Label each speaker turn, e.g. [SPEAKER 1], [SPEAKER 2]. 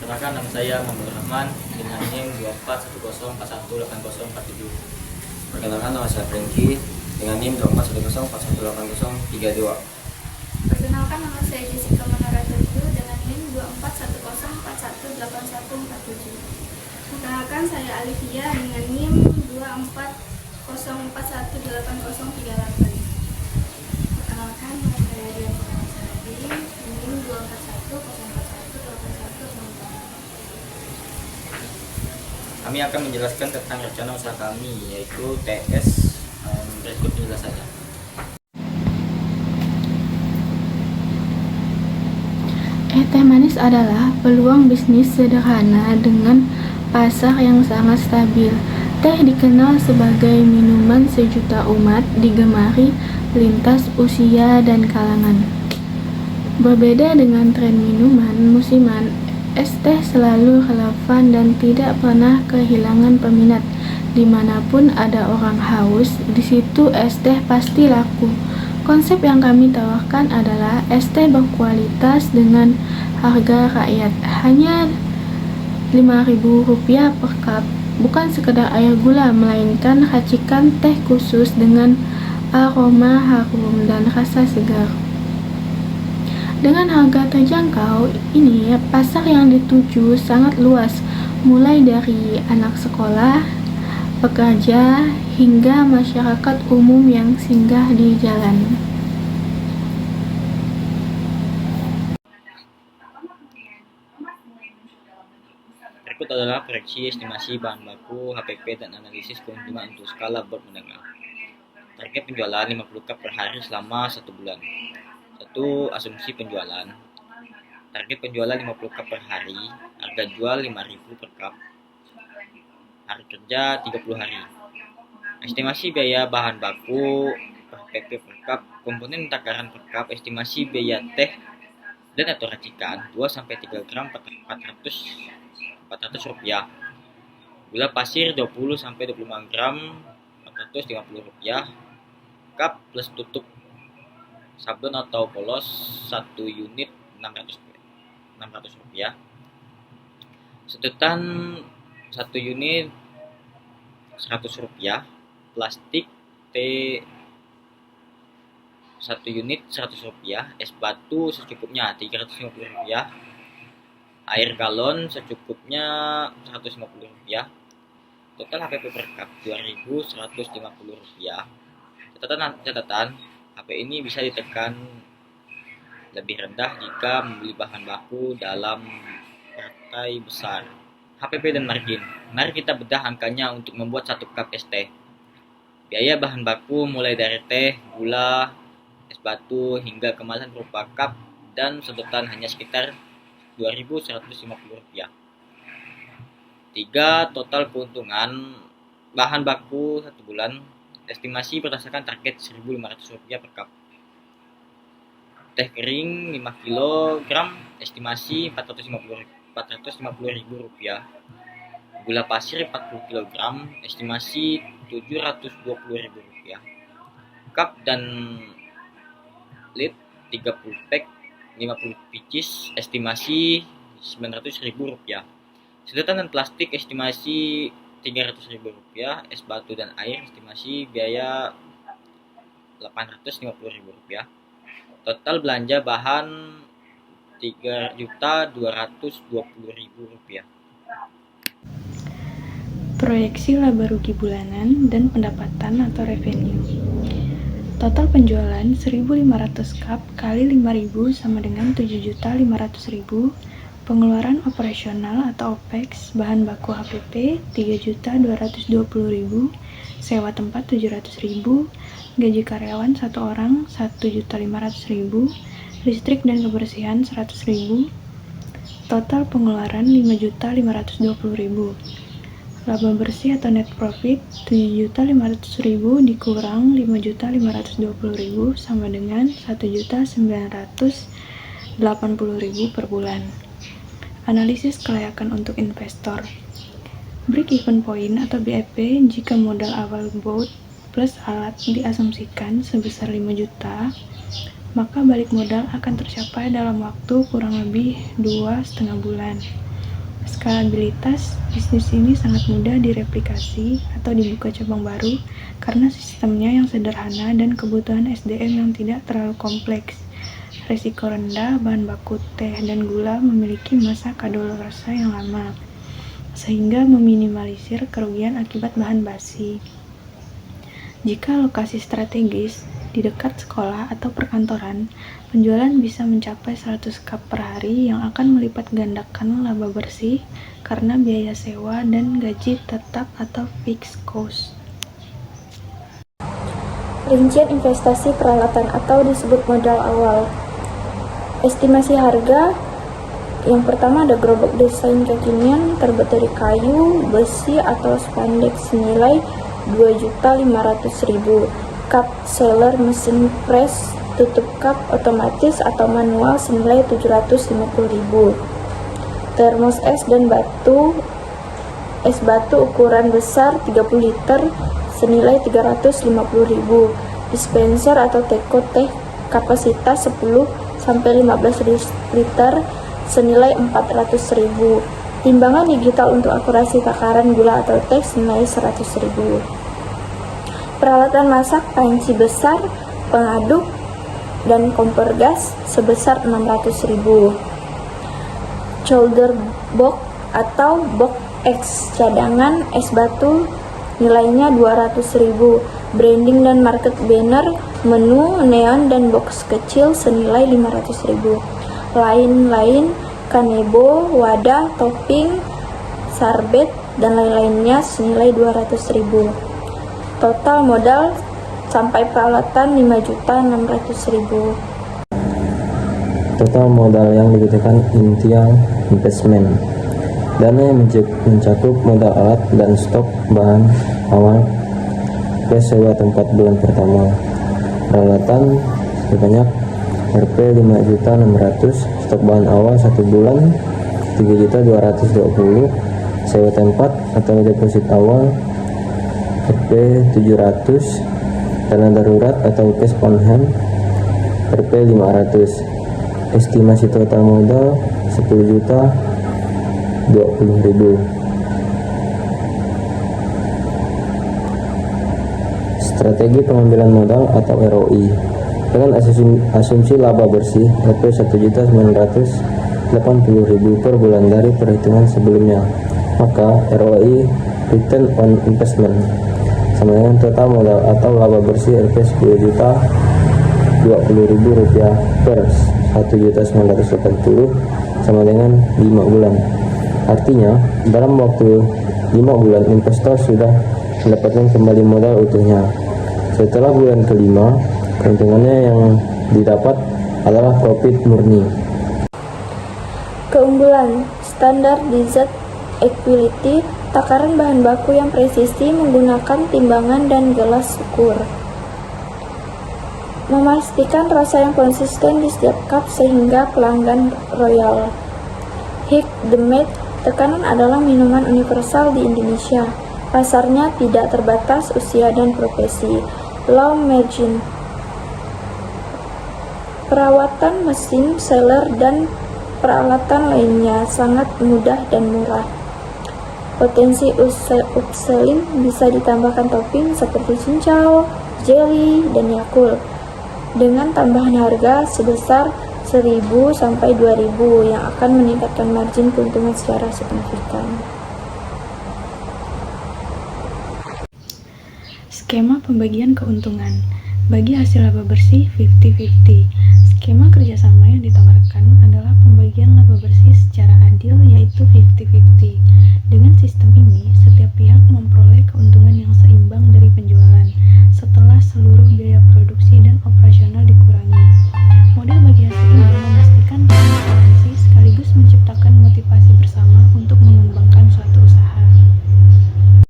[SPEAKER 1] Perkenalkan, nama saya Muhammad Rahman dengan NIM 241041808047.
[SPEAKER 2] Perkenalkan, nama saya Franky dengan NIM 2410418032.
[SPEAKER 3] Perkenalkan, nama saya Jessica Manara dengan NIM 2410418147. Perkenalkan, saya Alivia dengan NIM 2404188038. Perkenalkan, nama saya Dian Saradi dengan NIM 2410418181.
[SPEAKER 1] Kami akan menjelaskan tentang rencana usaha kami, yaitu TS. Berikut penjelasannya.
[SPEAKER 4] Teh manis adalah peluang bisnis sederhana dengan pasar yang sangat stabil. Teh dikenal sebagai minuman sejuta umat, digemari lintas usia dan kalangan. Berbeda dengan tren minuman musiman, es teh selalu relevan dan tidak pernah kehilangan peminat. Dimanapun ada orang haus, di situ es teh pasti laku. Konsep yang kami tawarkan adalah es teh berkualitas dengan harga rakyat, hanya Rp5.000 per cup. Bukan sekedar air gula, melainkan racikan teh khusus dengan aroma harum dan rasa segar. Dengan harga terjangkau ini, pasar yang dituju sangat luas, mulai dari anak sekolah, pekerja, hingga masyarakat umum yang singgah di jalan.
[SPEAKER 1] Berikut adalah proyeksi estimasi bahan baku, HPP, dan analisis keuntungan untuk skala board menengah. Target penjualan 50 cup per hari selama 1 bulan. 1. Asumsi penjualan. Target penjualan 50 cup per hari, harga jual Rp5.000 per cup. Hari kerja 30 hari. Estimasi biaya bahan baku per PP per cup, komponen takaran per cup, estimasi biaya teh dan atau racikan 2-3 gram 400 rupiah. Gula pasir 20-25 gram 450 rupiah. Cup plus tutup sabun atau polos 1 unit 600 rupiah. Sedotan 1 unit 100 rupiah. Plastik teh 1 unit 100 rupiah. Es batu secukupnya 350 rupiah. Air galon secukupnya 150 rupiah. Total HPP per cup 2.150 rupiah. Catatan HP ini bisa ditekan lebih rendah jika membeli bahan baku dalam partai besar. HPP dan margin. Mari kita bedah angkanya untuk membuat 1 cup es teh. Biaya bahan baku mulai dari teh, gula, es batu hingga kemasan berupa cup dan sedotan hanya sekitar Rp2.150. 3. Total keuntungan bahan baku 1 bulan. Estimasi berdasarkan target Rp1.500 per cup. Teh kering 5 kg, estimasi Rp450.000. Gula pasir 40 kg, estimasi Rp720.000. Cup dan lid 30 pack 50 pieces, estimasi Rp900.000. Sedotan dan plastik estimasi Rp300.000. Es batu dan air estimasi biaya Rp850.000. Total belanja bahan Rp3.220.000.
[SPEAKER 4] Proyeksi laba rugi bulanan dan pendapatan atau revenue. Total penjualan 1.500 cup kali 5.000 sama dengan 7.500.000. Pengeluaran operasional atau OPEX, bahan baku HPP 3.220.000, sewa tempat 700.000, gaji karyawan 1 orang 1.500.000, listrik dan kebersihan 100.000. Total pengeluaran 5.520.000. Laba bersih atau net profit 7.500.000 dikurang 5.520.000 sama dengan 1.980.000 per bulan. Analisis kelayakan untuk investor. Break even point atau BEP jika modal awal boat plus alat diasumsikan sebesar 5 juta, maka balik modal akan tercapai dalam waktu kurang lebih 2,5 bulan. skalabilitas, bisnis ini sangat mudah direplikasi atau dibuka cabang baru karena sistemnya yang sederhana dan kebutuhan SDM yang tidak terlalu kompleks. Resiko rendah, bahan baku teh dan gula memiliki masa kadaluarsa yang lama, sehingga meminimalisir kerugian akibat bahan basi. Jika lokasi strategis di dekat sekolah atau perkantoran, penjualan bisa mencapai 100 cup per hari yang akan melipat gandakan laba bersih karena biaya sewa dan gaji tetap atau fixed cost.
[SPEAKER 3] Rincian investasi peralatan atau disebut modal awal. Estimasi harga. Yang pertama ada gerobak desain kekinian terbuat dari kayu, besi, atau spandex senilai 2.500.000. Cup sealer mesin press tutup cup otomatis atau manual senilai 750.000. Termos es dan es batu ukuran besar 30 liter senilai 350.000. Dispenser atau teko teh kapasitas 10-15 liter senilai 400.000. Timbangan digital untuk akurasi takaran gula atau teh senilai 100.000. Peralatan masak panci besar, pengaduk, dan kompor gas sebesar 600.000. Shoulder box atau box X cadangan es batu nilainya 200.000. Branding dan market banner, menu, neon, dan box kecil senilai 500.000. Lain-lain, kanebo, wadah, topping, sarbet, dan lain-lainnya senilai 200.000. Total modal sampai peralatan 5.600.000.
[SPEAKER 2] Total modal yang dibutuhkan intial investment. Dana yang mencakup modal alat dan stok bahan awal plus sewa tempat bulan pertama. Peralatan sebanyak Rp 5.600.000, stok bahan awal 1 bulan 3.220.000, sewa tempat atau deposit awal Rp 700, dana darurat atau cash on hand Rp 500. Estimasi total modal 10.020.000. Strategi pengambilan modal atau ROI. Dengan asumsi laba bersih Rp 1.980.000 per bulan dari perhitungan sebelumnya, maka ROI return on investment sama dengan total modal atau laba bersih Rp 10.020.000 per 1.980 sama dengan 5 bulan. Artinya, dalam waktu 5 bulan investor sudah mendapatkan kembali modal utuhnya. Setelah bulan kelima, keuntungannya yang didapat adalah profit murni.
[SPEAKER 3] Keunggulan standardized equality, takaran bahan baku yang presisi menggunakan timbangan dan gelas ukur. Memastikan rasa yang konsisten di setiap cup sehingga pelanggan royal. Hik the Mate, tekanan adalah minuman universal di Indonesia. Pasarnya tidak terbatas usia dan profesi. Low margin. Perawatan mesin, sealer, dan peralatan lainnya sangat mudah dan murah. Potensi upselling bisa ditambahkan topping seperti cincau, jelly, dan Yakult dengan tambahan harga sebesar 1.000 sampai 2.000 yang akan meningkatkan margin keuntungan secara signifikan.
[SPEAKER 4] Skema pembagian keuntungan. Bagi hasil laba bersih 50-50. Skema kerjasama yang ditawarkan adalah pembagian laba bersih secara adil, yaitu 50-50. Dengan sistem